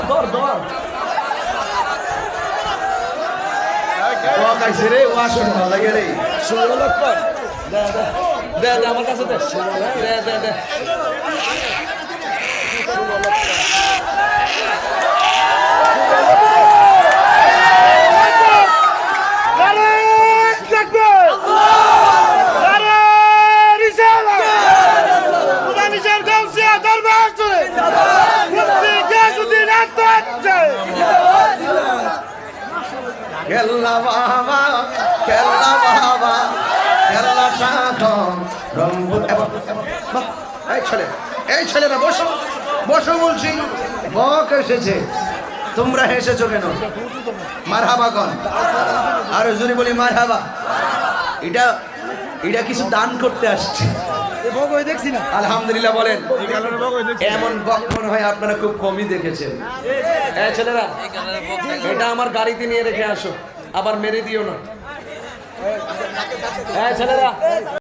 ধর ধর ও কাইছে রে ও আসলে ভালো লাগে রে সুলক্ষণ দে দে দে দে আমার কাছে দে দে দে দে খেলনা বাবা খেলনা বাবা খেলনা সাধন রঙ্গ এই ছেলেরা বসো বসো বলছি বক এসেছে তোমরা এসেছো কেন মারহাবা কন আর যদি বলি মারহাবা এটা এটা কিছু দান করতে আসছে আলহামদুলিল্লাহ বলেন এমন বক মনে হয় আপনারা খুব কমই দেখেছেন ছেলেরা এটা আমার গাড়িতে নিয়ে রেখে আসো আবার মেরে দিও না ছেলেরা